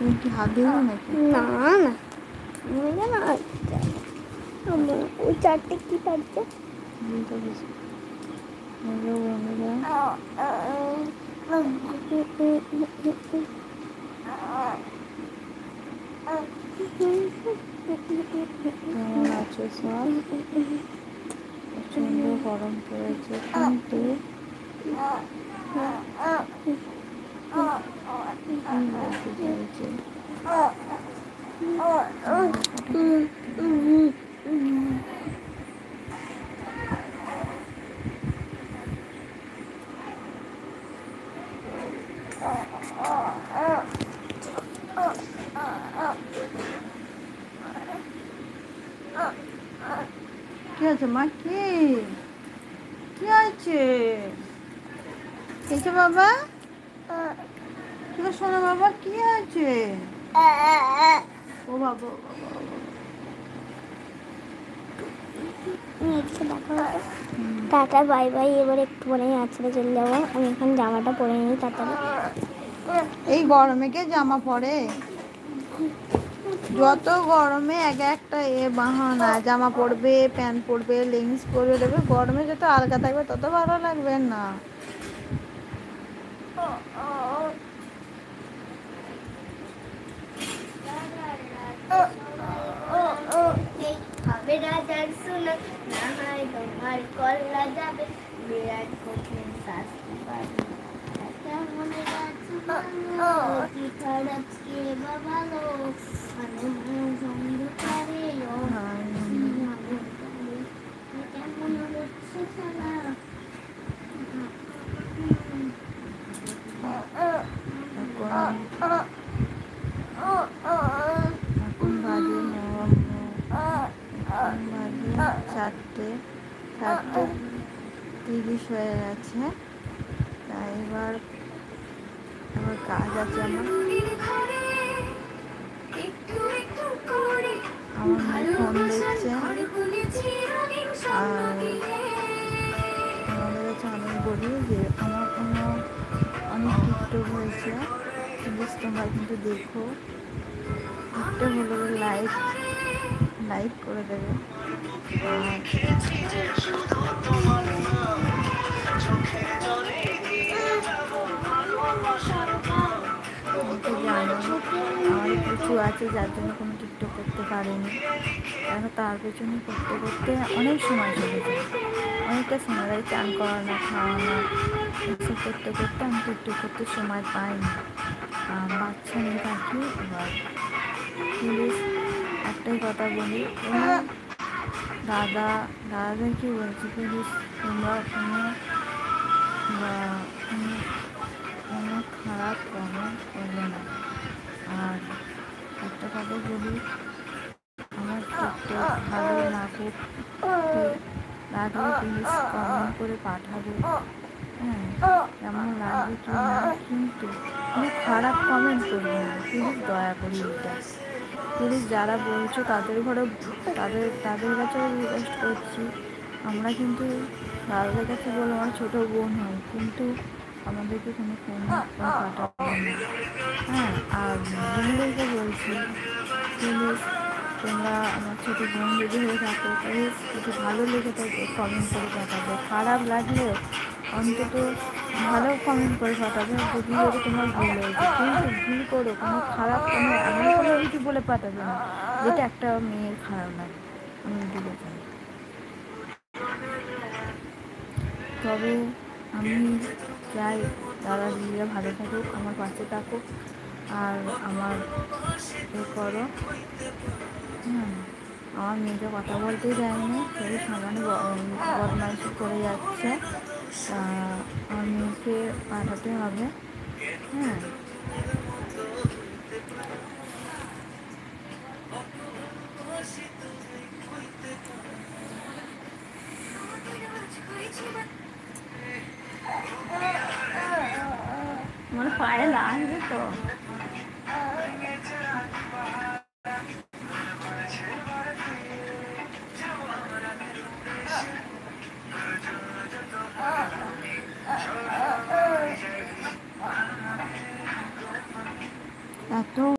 তুমি কি হাত দিলে নাকি? না না ওই চারটে কি পাচ্ছে কেমন আছো সব? প্রচন্ড গরম পড়েছে কিন্তু বলতে চাইছে কি আছে মা? কি আছে এসে বাবা? শোনো বাবা, কি আছে? ও বাবা টাটা বাই বাই। এবার একটু পরে আছড়ে চলে যাবো। আমি এখন জামাটা পরে নিই তাড়াতাড়ি। এই গরমে কে জামা পরে? যত গরমে এক একটা বাহানা, জামা পরবে, প্যান্ট পরবে, লেগিংস পরবে, দেবে গরমে যত আলগা থাকবে তত ভালো লাগবে না? হবে রাজার সুনা, না হয় তোমার কল্লা যাবে, বিরাট কঠিন শাস্তি পাবে। এখন বাজে চারটে 30 হয়ে গেছে। তাই এবার কাজ আছে আমার মেয়ে ফোন দেখছে। আর আমাদের কাছে আমি বলি যে আমার অনেক টিকটক হয়েছে, প্লিজ তোমরা কিন্তু দেখো, একটা হলো লাইক করে দেবে। আমার কিছু আছে যার জন্য কোনো টিকটক করতে পারেনি, এখন তার পেছনে করতে করতে অনেক সময় চলে যায়, অনেকটা সময় লাগে, চান করানো, খাওয়ানো, এসব করতে করতে আমি টিকটক করতে সময় পাইনি। বাচ্চা নিয়ে থাকি। এবার প্লিজ একটাই কথা বলি, দাদাদেরকে বলছি, প্লিজ তোমরা কোনো খারাপ কমেন্ট করবে না। আর একটা কথা বলি, আমার টিকটক ভালো লাগলে প্লিজ কমেন্ট করে পাঠাবে। হ্যাঁ, কেমন লাগবে কি না, কিন্তু কোনো খারাপ কমেন্ট করবে না প্লিজ, দয়া করে। এটা প্লিজ যারা বলছো তাদের কাছেও রিকোয়েস্ট করছি, আমরা কিন্তু দাদাদের কাছে বলে আমার ছোটো বোন হয়, কিন্তু আমাদেরকে কোনো ফোন পাঠাবে না। হ্যাঁ, আর বোনদেরকে বলছি, প্লিজ তোমরা আমার ছোটো বোন যদি হয়ে থাকো, প্লিজ যদি ভালো লেগে থাকে কমেন্ট করে পাঠাবে, খারাপ লাগলেও অন্তত ভালো কমেন্ট করে পাঠাবে, যদি তোমার ভুল হয়েছে, কিন্তু ভুল করো কোনো খারাপ কোনো এমন কোনো কিছু বলে পাঠাবে না যেটা একটা মেয়ের খারাপ লাগে, আমি দিতে চাই। তবে আমি চাই দাদা দিদিরা ভালো থাকুক, আমার পাশে থাকুক, আর আমার করো। আমার মেয়েকে কথা বলতেই দেয়নি, সেই সামান্য বদমাইশি করে যাচ্ছে, আমার মেয়েকে পাঠাতে হবে। হ্যাঁ,